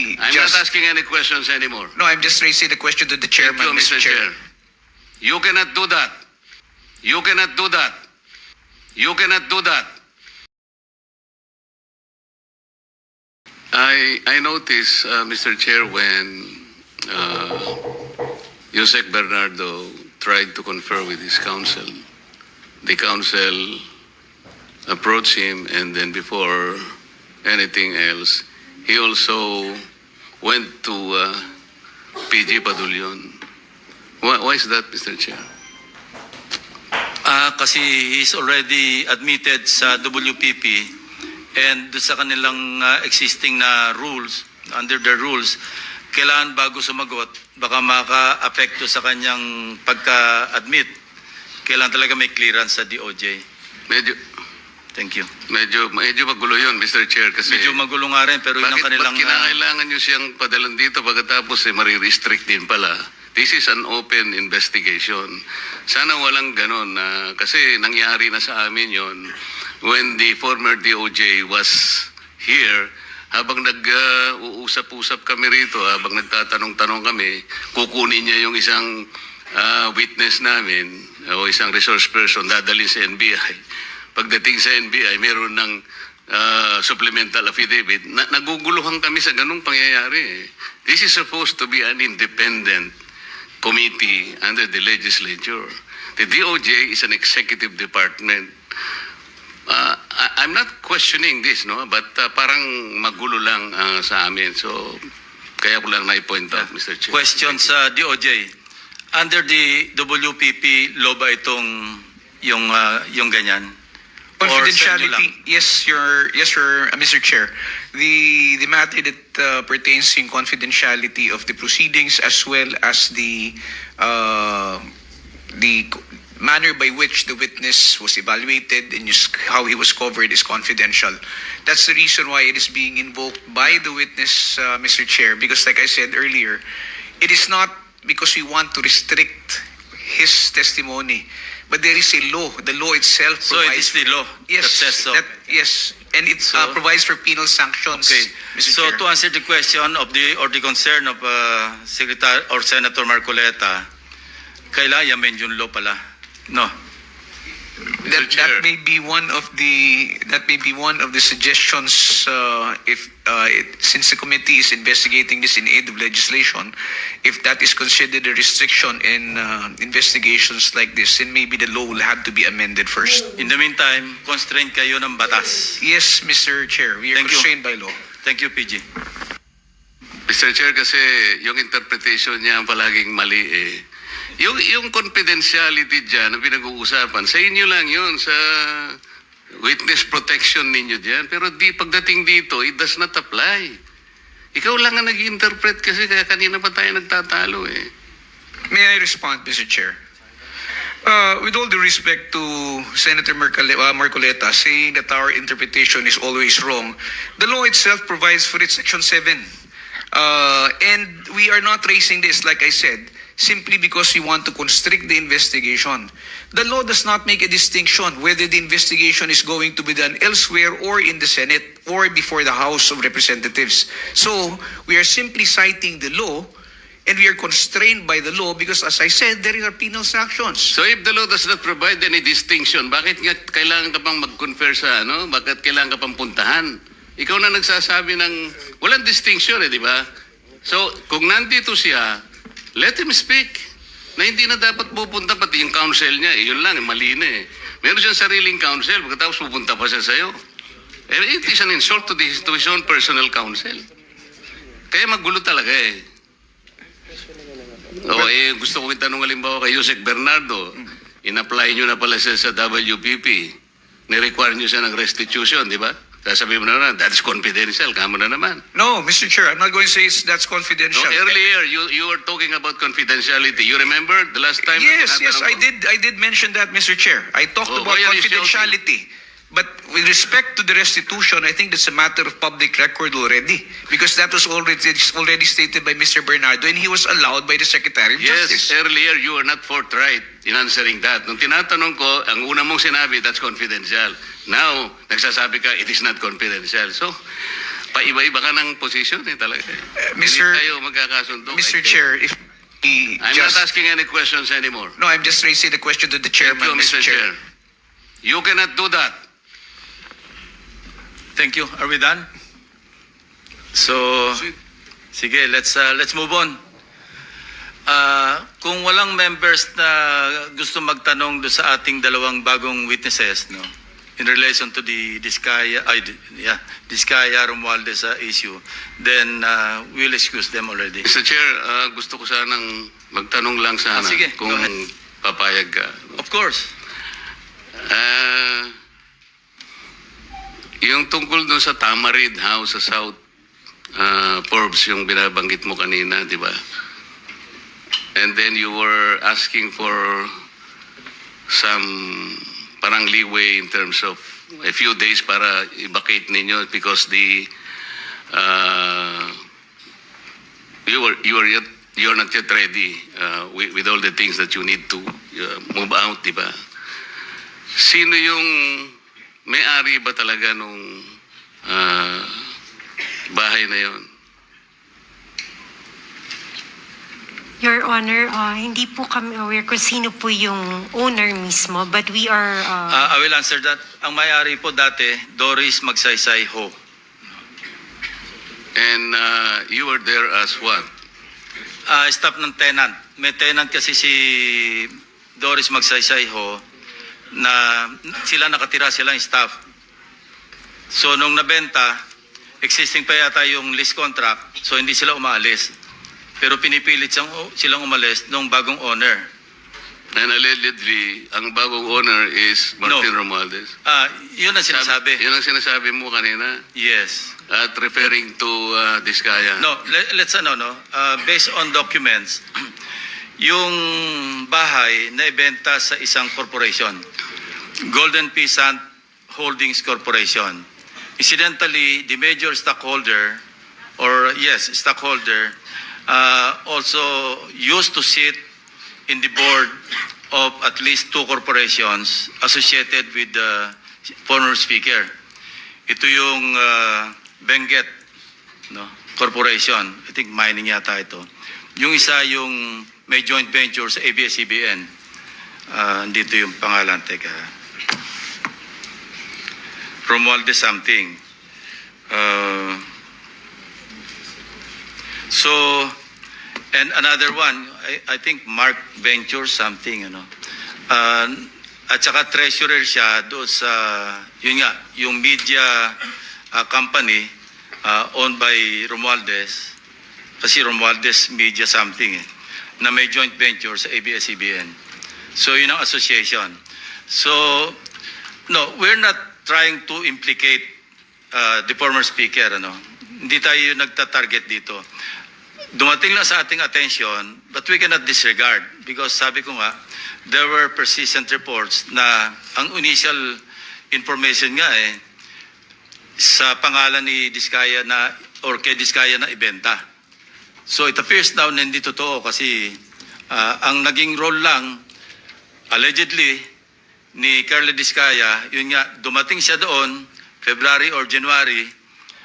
be I'm just... not asking any questions anymore. No, I'm just raising the question to the Thank chairman, you, Mr. Chair. You cannot do that. You cannot do that. You cannot do that. I noticed, Mr. Chair, when Yusek Bernardo tried to confer with his counsel, the counsel approached him, and then before anything else, he also went to PG Padulyon. Why is that, Mr. Chair? Kasi he's already admitted sa WPP and sa kanilang existing na rules, under the rules, kailangan bago sumagot, baka maka-apekto sa kanyang pagka-admit, kailangan talaga may clearance sa DOJ. Thank you. Medyo magulo yun, Mr. Chair, kasi... Medyo magulo nga rin, pero yun ang kanilang... Bakit kinakailangan nyo siyang padalan dito pagkatapos marirestrict din pala? This is an open investigation. Sana walang ganon na kasi nangyari na sa amin yon when the former DOJ was here. Habang nag-uusap-usap kami rito, habang nagtatanong-tanong kami, kukunin niya yung isang witness namin o isang resource person, dadalhin sa NBI. Pagdating sa NBI, meron ng supplemental affidavit. Naguguluhan kami sa ganung pangyayari. This is supposed to be an independent committee under the legislature. The DOJ is an executive department. I'm not questioning this, no? But parang magulo lang sa amin. So, kaya ko lang na-point out, Mr. Chair. Question sa DOJ. Under the WPP, law ba itong yung ganyan? Confidentiality, yes, Mr. Chair. The matter that pertains in confidentiality of the proceedings as well as the manner by which the witness was evaluated and how he was covered is confidential. That's the reason why it is being invoked by the witness, Mr. Chair, because like I said earlier, it is not because we want to restrict his testimony, but there is a law. The law itself provides... So it is the law yes, that says so? Yes, and it provides for penal sanctions, Okay. Mr. So Chair. to answer the question of the concern of Secretary or Senator Marcoleta, kailangan i-amend law pala. No. That may be one of the suggestions since the committee is investigating this in aid of legislation, if that is considered a restriction in investigations like this, then maybe the law will have to be amended first. In the meantime, constrained kayo ng batas. Yes, Mr. Chair, we are Thank you. constrained by law. Thank you, PG. Mr. Chair, kasi yung interpretation niya ang palaging mali eh. Yung confidentiality dyan na pinag-uusapan, sa inyo lang yun, sa witness protection ninyo dyan. Pero pagdating dito, it does not apply. Ikaw lang ang nag-interpret kasi kaya kanina pa tayo nagtatalo eh. May I respond, Mr. Chair? With all due respect to Senator Marcoleta saying that our interpretation is always wrong, the law itself provides for it, Section 7. And we are not raising this, like I said, simply because we want to constrict the investigation. The law does not make a distinction whether the investigation is going to be done elsewhere or in the Senate or before the House of Representatives. So, we are simply citing the law and we are constrained by the law because, as I said, there are penal sanctions. So if the law does not provide any distinction, bakit nga kailangan ka pang mag-confer sa ano? Bakit kailangan ka pang puntahan? Ikaw na nagsasabi ng walang distinction eh, di ba? So, kung nandito siya, let him speak. Na hindi na dapat pupunta pati yung counsel niya. Yun lang, mali na eh. Meron siyang sariling counsel, pagkatapos pupunta pa siya sa'yo. It is an insult to his own personal counsel. Kaya magulo talaga eh. Gusto ko itanong halimbawa kay Yusek Bernardo, in-apply nyo na pala siya sa WPP. Ni-require nyo siya ng restitution, di ba? Sasabihin mo na naman, that's confidential. Kamo na naman. No, Mr. Chair, I'm not going to say that's confidential. No, earlier, you were talking about confidentiality. You remember the last time? Yes, I did mention that, Mr. Chair. I talked about why are you confidentiality. But with respect to the restitution, I think that's a matter of public record already. Because that was already stated by Mr. Bernardo and he was allowed by the Secretary of Justice. Yes, earlier you were not forthright in answering that. Nung tinatanong ko, ang una mong sinabi, that's confidential. Now, nagsasabi ka, it is not confidential. So, Paiba-iba ka ng position talaga. Mr. Hindi tayo magkakasundo. Mr. I think. Chair, if we I'm just... not asking any questions anymore. No, I'm just raising the question to the chairman, Thank you, Mr. Chair. You cannot do that. Thank you. Are we done? So, sige, let's move on. Kung walang members na gusto magtanong do sa ating dalawang bagong witnesses, no, in relation to the Discaya Romualdez issue, then we'll excuse them already. Mr. Chair, gusto ko sanang magtanong lang sana Sige, kung go ahead. papayag ka. Of course. Yung tungkol doon sa Tamarid House sa South Forbes, yung binabanggit mo kanina, di ba? And then you were asking for some parang leeway in terms of a few days para i-vacate ninyo because you're not yet ready with all the things that you need to move out, di ba? Sino yung may-ari ba talaga nung bahay na yon? Your Honor, hindi po kami aware kung sino po yung owner mismo, but we are... I will answer that. Ang may-ari po dati, Doris Magsaysay Ho. And you were there as what? Staff ng tenant. May tenant kasi si Doris Magsaysay Ho na sila nakatira, sila yung staff. So nung nabenta, existing pa yata yung lease contract, so hindi sila umaalis. Pero pinipilit silang umalis nung bagong owner. And allegedly, ang bagong owner is Martin Romualdez. Yun ang sinasabi. Yun ang sinasabi mo kanina. Yes. At referring to Discaya. No, let's based on documents, yung bahay na ibenta sa isang corporation, Golden Peasant Holdings Corporation. Incidentally, the major stockholder, also used to sit in the board of at least two corporations associated with the former speaker. Ito yung Benguet, no, Corporation. I think mining yata ito. Yung isa yung may joint venture sa ABS-CBN. Dito yung pangalan. Teka. Romualdez something. So, and another one, I think Mark Venture something, ano. At saka treasurer siya doon sa, yun nga, yung media company owned by Romualdez, kasi Romualdez Media something, na may joint venture sa ABS-CBN. So, yun ang association. So, no, we're not trying to implicate the former speaker, ano. Hindi tayo nagta-target dito. Dumating lang sa ating attention, but we cannot disregard because sabi ko nga, there were persistent reports na ang initial information nga sa pangalan ni Discaya na or kay Discaya na ibenta. So it appears now na hindi totoo kasi ang naging role lang allegedly ni Carla Discaya, yun nga, dumating siya doon February or January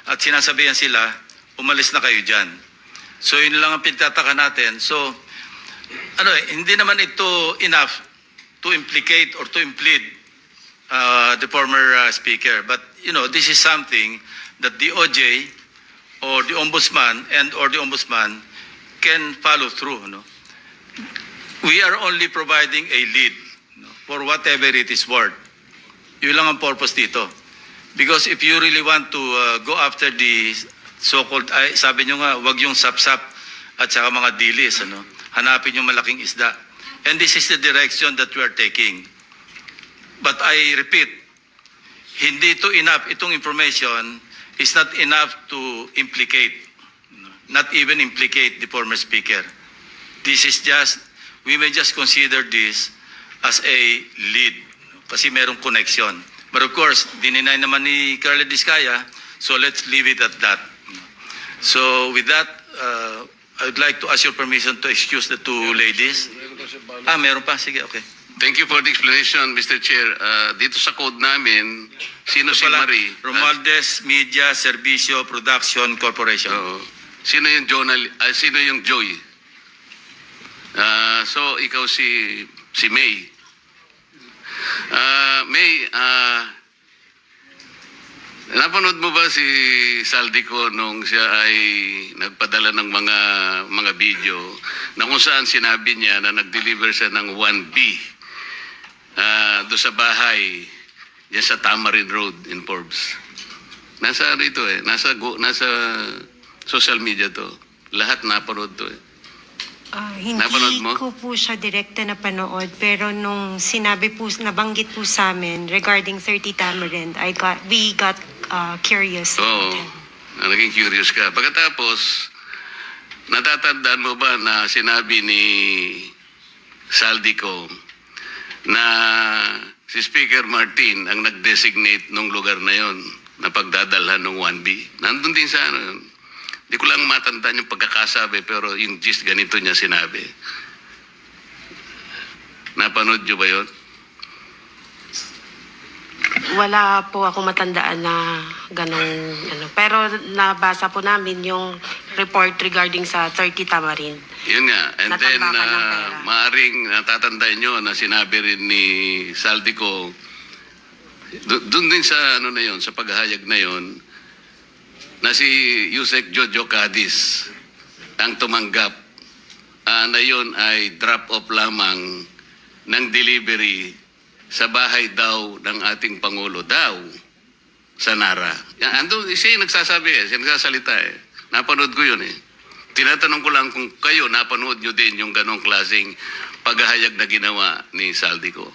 at sinasabihan sila, umalis na kayo dyan. So yun lang ang pinagtataka natin. So hindi naman ito enough to implicate or to implead the former speaker. But this is something that the OJ or the ombudsman or the ombudsman can follow through. No? We are only providing a lead for whatever it is worth. Yun lang ang purpose dito. Because if you really want to go after the so-called, sabi nyo nga, wag yung sap-sap at saka mga dilis, ano? Hanapin yung malaking isda. And this is the direction that we are taking. But I repeat, hindi ito enough, itong information is not enough to implicate, not even implicate the former speaker. This is just, we may just consider this as a lead, kasi merong connection. But of course, dininay naman ni Carla Discaya, so let's leave it at that. So with that, I would like to ask your permission to excuse the two ladies. Meron pa? Sige, okay. Thank you for the explanation, Mr. Chair. Dito sa code namin, sino si Pala, Marie? Romualdez Media Servicio Production Corporation. Oo. Sino yung sino yung Joy? So ikaw si May. May, napanood mo ba si Saldico nung siya ay nagpadala ng mga video na kung saan sinabi niya na nag-deliver siya ng 1B doon sa bahay diyan sa Tamarin Road in Forbes. Nasa rito nasa social media to. Lahat napanood to Hindi Napanood mo? ko po siya direkta na panood, pero nung sinabi po, nabanggit po sa amin regarding 30 Tamarind, we got curious. Oo. Naging curious ka. Pagkatapos, natatandaan mo ba na sinabi ni Saldico na si Speaker Martin ang nag-designate nung lugar na yon na pagdadalhan ng 1B? Nandun din sa ano yun. Hindi ko lang matandaan yung pagkakasabi, pero yung gist ganito niya sinabi. Napanood niyo ba yun? Wala po ako matandaan na ganong ano. Pero nabasa po namin yung report regarding sa 30 Tamarind. Yun nga. And then, Natambakan ng pera. maaring natatandaan nyo na sinabi rin ni Saldico, doon din sa ano na yun, sa paghahayag na yun, na si Yusek Jojo Cadiz ang tumanggap na yun ay drop-off lamang ng delivery sa bahay daw ng ating Pangulo daw sa Nara. Ando, siya yung nagsasabi siya nagsasalita Napanood ko yun Tinatanong ko lang kung kayo napanood nyo din yung ganong klaseng paghahayag na ginawa ni Saldico.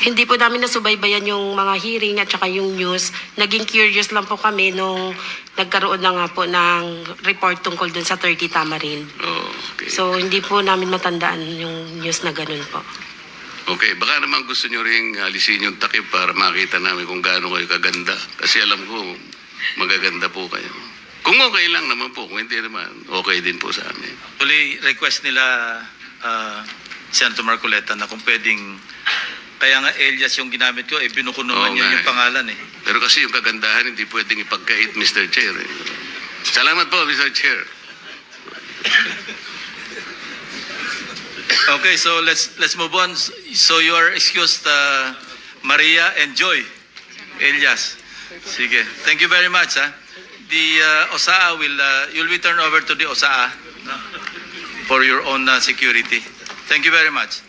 Hindi po namin nasubaybayan yung mga hearing at saka yung news. Naging curious lang po kami nung nagkaroon na nga po ng report tungkol dun sa 30 Tamarind. Oh, okay. So hindi po namin matandaan yung news na ganun po. Okay, baka naman gusto nyo rin alisin yung takip para makita namin kung gaano kayo kaganda. Kasi alam ko, magaganda po kayo. Kung okay lang naman po, kung hindi naman, okay din po sa amin. Actually, request nila Senator Marcoleta na kung pwedeng, kaya nga Elias yung ginamit ko, binuko naman Oo yun nga yung pangalan Pero kasi yung kagandahan hindi pwedeng ipagkait, Mr. Chair. Salamat po, Mr. Chair. Okay, so let's move on. So you are excused, Maria and Joy. Elias. Sige. Thank you very much. The OSAA you'll be turned over to the OSAA for your own security. Thank you very much.